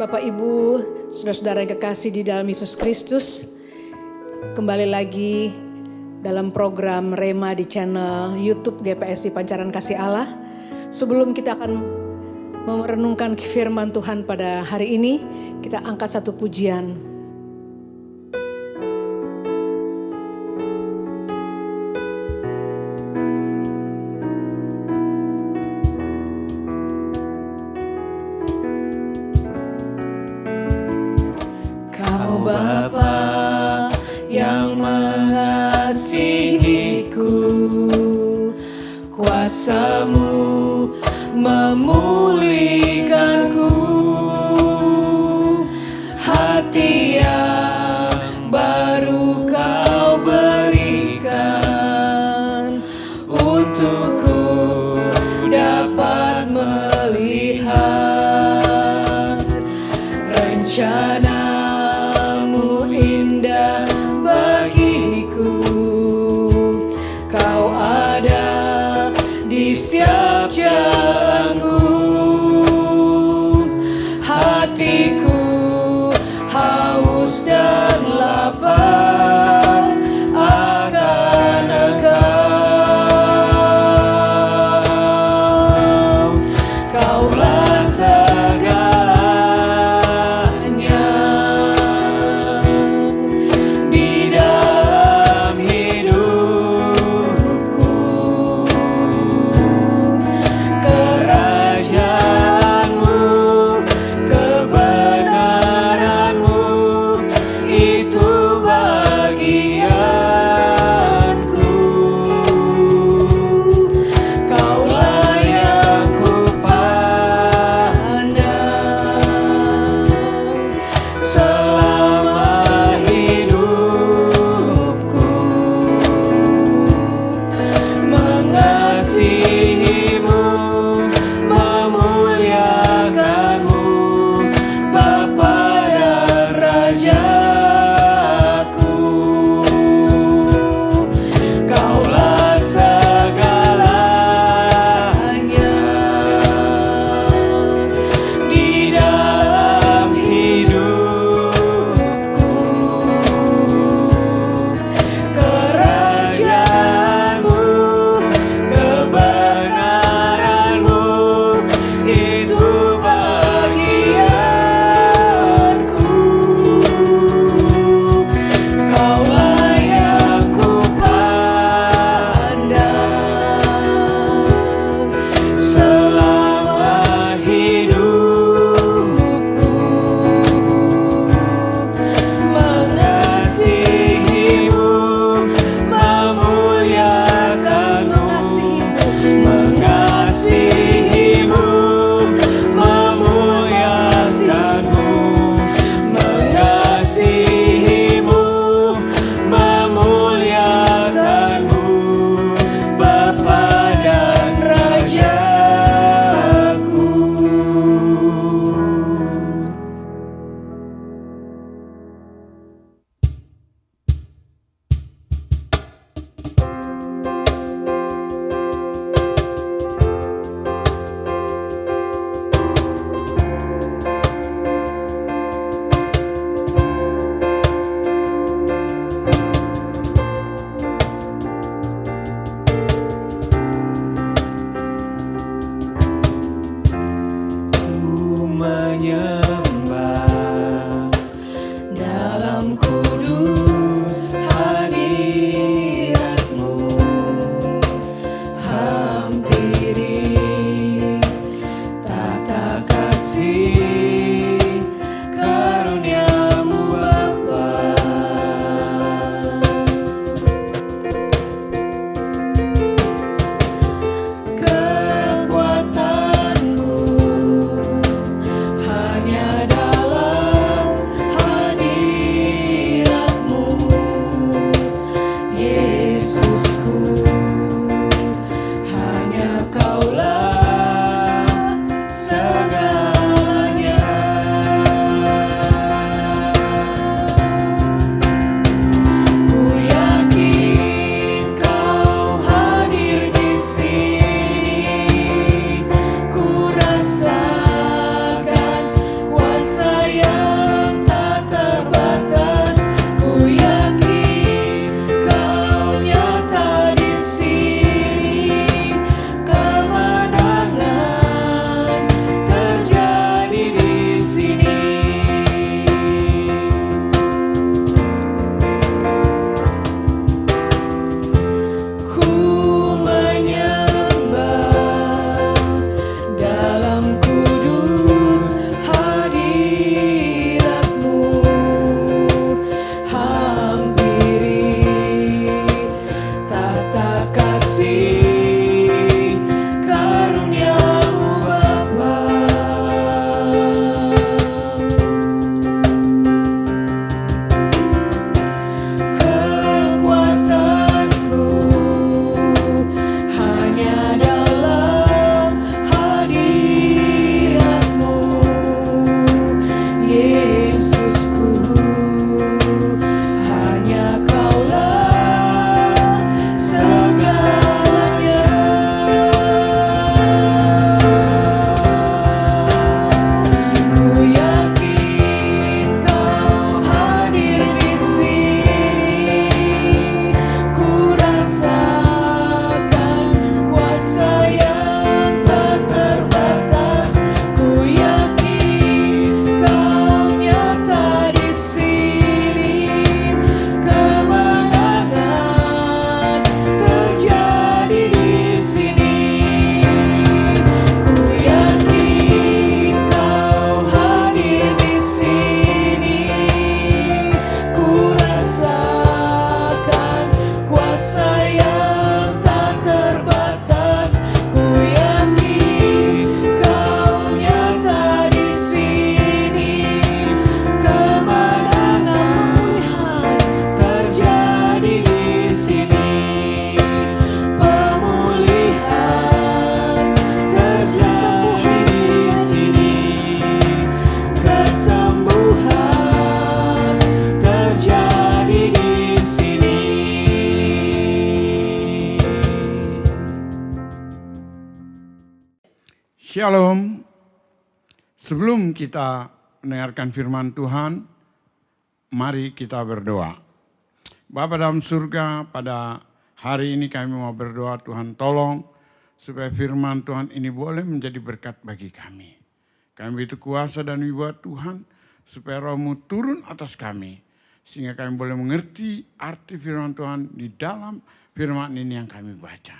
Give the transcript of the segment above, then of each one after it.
Bapak Ibu, saudara-saudara yang kekasih di dalam Yesus Kristus, kembali lagi dalam program Rema di channel YouTube GPSI Pancaran Kasih Allah. Sebelum kita akan merenungkan firman Tuhan pada hari ini, kita angkat satu pujian. Bapa yang mengasihiku, kuasa-Mu memulihkanku, hati yang baru Kau berikan, untukku dapat melihat rencana setiap jalanku. Shalom. Sebelum kita mendengarkan firman Tuhan, mari kita berdoa. Bapa dalam surga, pada hari ini kami mau berdoa, Tuhan tolong supaya firman Tuhan ini boleh menjadi berkat bagi kami. Kami itu kuasa dan wibawa Tuhan, supaya Roh-Mu turun atas kami, sehingga kami boleh mengerti arti firman Tuhan di dalam firman ini yang kami baca.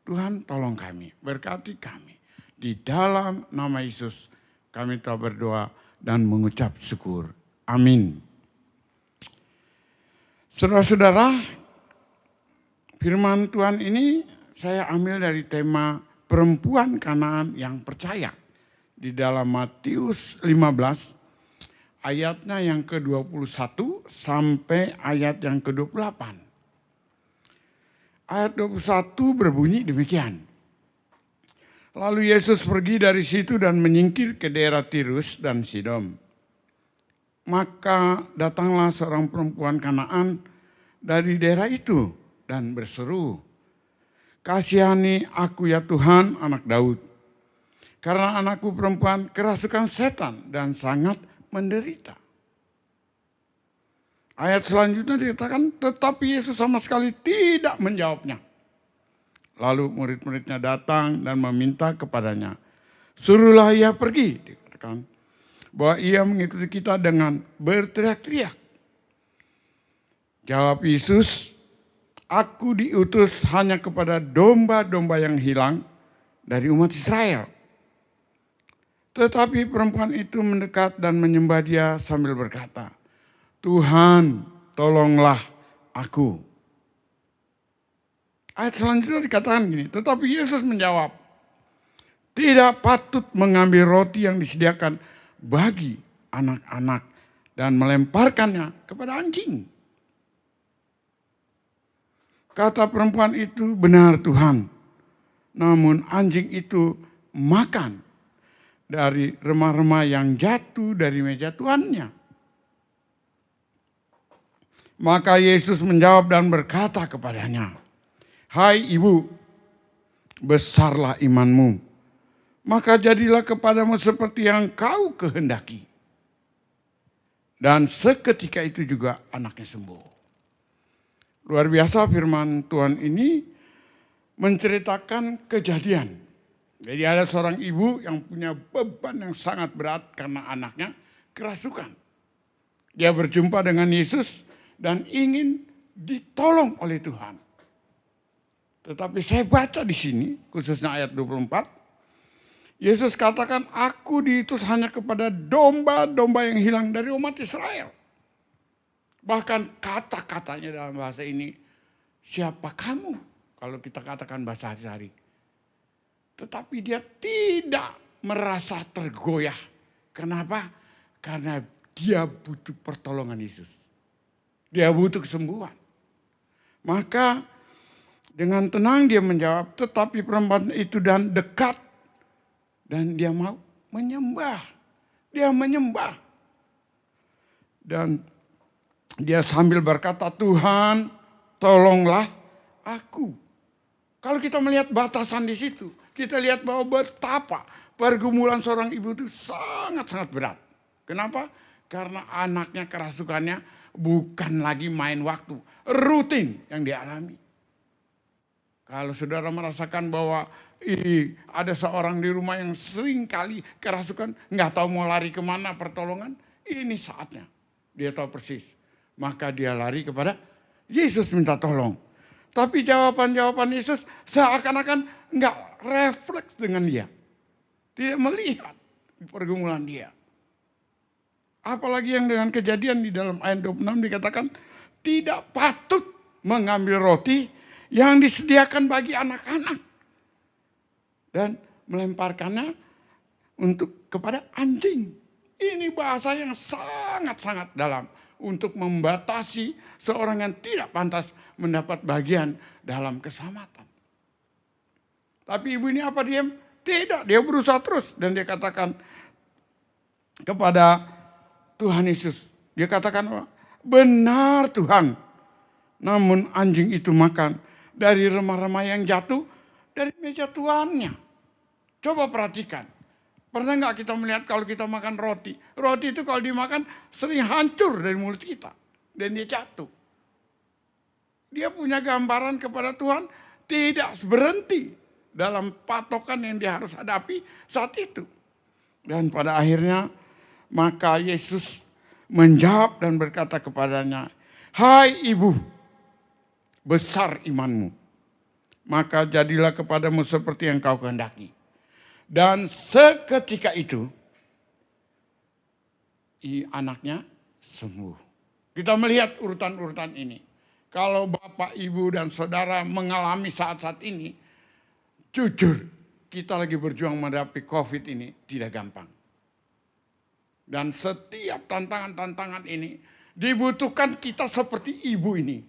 Tuhan tolong kami, berkati kami. Di dalam nama Yesus kami telah berdoa dan mengucap syukur. Amin. Saudara-saudara, firman Tuhan ini saya ambil dari tema perempuan Kanaan yang percaya. Di dalam Matius 15 ayatnya yang ke-21 sampai ayat yang ke-28. Ayat 21 berbunyi demikian. Lalu Yesus pergi dari situ dan menyingkir ke daerah Tirus dan Sidon. Maka datanglah seorang perempuan Kanaan dari daerah itu dan berseru, "Kasihani aku ya Tuhan, anak Daud. Karena anakku perempuan kerasukan setan dan sangat menderita." Ayat selanjutnya dikatakan, tetapi Yesus sama sekali tidak menjawabnya. Lalu murid-muridnya datang dan meminta kepadanya, "Suruhlah ia pergi." Dikatakan bahwa ia mengikuti kita dengan berteriak-teriak. Jawab Yesus, "Aku diutus hanya kepada domba-domba yang hilang dari umat Israel." Tetapi perempuan itu mendekat dan menyembah dia sambil berkata, "Tuhan, tolonglah aku." Ayat selanjutnya dikatakan gini, tetapi Yesus menjawab, "Tidak patut mengambil roti yang disediakan bagi anak-anak dan melemparkannya kepada anjing." Kata perempuan itu, "Benar Tuhan, namun anjing itu makan dari remah-remah yang jatuh dari meja tuannya." Maka Yesus menjawab dan berkata kepadanya, "Hai ibu, besarlah imanmu, maka jadilah kepadamu seperti yang kau kehendaki." Dan seketika itu juga anaknya sembuh. Luar biasa firman Tuhan ini menceritakan kejadian. Jadi ada seorang ibu yang punya beban yang sangat berat karena anaknya kerasukan. Dia berjumpa dengan Yesus dan ingin ditolong oleh Tuhan. Tetapi saya baca di sini, khususnya ayat 24, Yesus katakan, "Aku diutus hanya kepada domba-domba yang hilang dari umat Israel." Bahkan kata-katanya dalam bahasa ini, "Siapa kamu?" Kalau kita katakan bahasa sehari-hari. Tetapi dia tidak merasa tergoyah. Kenapa? Karena dia butuh pertolongan Yesus. Dia butuh kesembuhan. Maka dengan tenang dia menjawab, tetapi perempuan itu dan dekat. Dan dia mau menyembah. Dia menyembah. Dan dia sambil berkata, "Tuhan, tolonglah aku." Kalau kita melihat batasan di situ, kita lihat bahwa betapa pergumulan seorang ibu itu sangat-sangat berat. Kenapa? Karena anaknya kerasukannya bukan lagi main waktu, rutin yang dialami. Kalau saudara merasakan bahwa ada seorang di rumah yang sering kali kerasukan, nggak tahu mau lari kemana pertolongan, ini saatnya. Dia tahu persis. Maka dia lari kepada Yesus minta tolong. Tapi jawaban-jawaban Yesus seakan-akan nggak refleks dengan dia. Tidak melihat pergumulan dia. Apalagi yang dengan kejadian di dalam ayat 26 dikatakan, "Tidak patut mengambil roti yang disediakan bagi anak-anak dan melemparkannya kepada anjing." Ini bahasa yang sangat-sangat dalam untuk membatasi seorang yang tidak pantas mendapat bagian dalam keselamatan. Tapi ibu ini apa diam? Tidak, dia berusaha terus dan dia katakan kepada Tuhan Yesus. Dia katakan, "Benar Tuhan, namun anjing itu makan dari remah-remah yang jatuh dari meja tuannya." Coba perhatikan. Pernah nggak kita melihat kalau kita makan roti? Roti itu kalau dimakan sering hancur dari mulut kita. Dan dia jatuh. Dia punya gambaran kepada Tuhan tidak berhenti dalam patokan yang dia harus hadapi saat itu. Dan pada akhirnya maka Yesus menjawab dan berkata kepadanya, "Hai ibu, besar imanmu. Maka jadilah kepadamu seperti yang kau kehendaki." Dan seketika itu anaknya sembuh. Kita melihat urutan-urutan ini. Kalau Bapak, Ibu, dan Saudara mengalami saat-saat ini, jujur kita lagi berjuang menghadapi COVID ini tidak gampang. Dan setiap tantangan-tantangan ini dibutuhkan kita seperti ibu ini.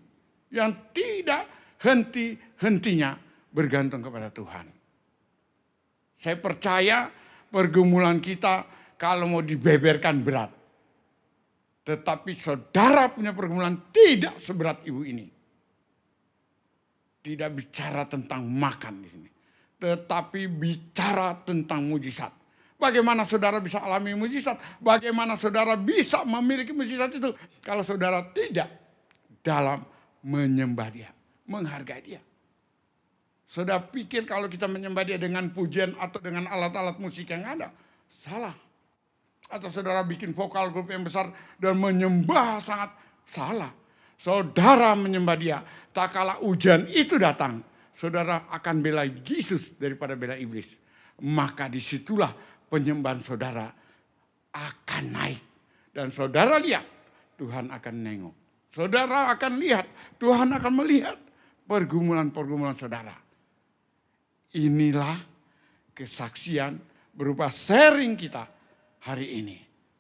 Yang tidak henti-hentinya bergantung kepada Tuhan. Saya percaya pergumulan kita kalau mau dibeberkan berat. Tetapi saudara punya pergumulan tidak seberat ibu ini. Tidak bicara tentang makan di sini. Tetapi bicara tentang mujizat. Bagaimana saudara bisa alami mujizat? Bagaimana saudara bisa memiliki mujizat itu? Kalau saudara tidak dalam menyembah dia, menghargai dia. Saudara pikir kalau kita menyembah dia dengan pujian atau dengan alat-alat musik yang ada? Salah. Atau saudara bikin vokal grup yang besar dan menyembah sangat salah. Saudara menyembah dia, tak kala ujian itu datang, saudara akan bela Yesus daripada bela iblis. Maka disitulah penyembahan saudara akan naik. Dan saudara lihat, Tuhan akan nengok. Saudara akan lihat, Tuhan akan melihat pergumulan-pergumulan saudara. Inilah kesaksian berupa sharing kita hari ini.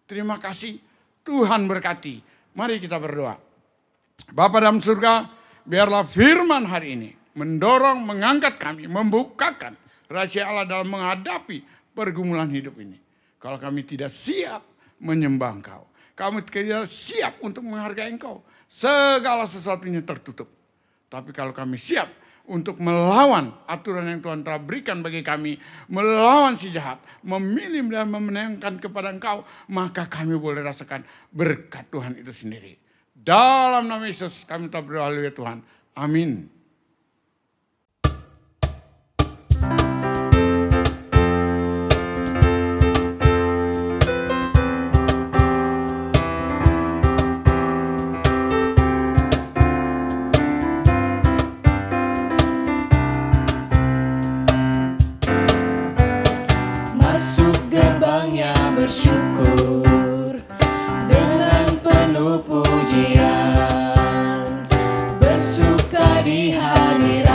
Terima kasih, Tuhan berkati. Mari kita berdoa. Bapa dalam surga, biarlah firman hari ini mendorong, mengangkat kami, membukakan rahasia Allah dalam menghadapi pergumulan hidup ini. Kalau kami tidak siap menyembah Engkau, kami tidak siap untuk menghargai Engkau, segala sesuatunya tertutup. Tapi kalau kami siap untuk melawan aturan yang Tuhan telah berikan bagi kami, melawan si jahat, memilih dan memenangkan kepada Engkau, maka kami boleh rasakan berkat Tuhan itu sendiri. Dalam nama Yesus kami telah berdoa, haleluya Tuhan. Amin. Masuk gerbangnya bersyukur dengan penuh pujian, bersuka di hadirat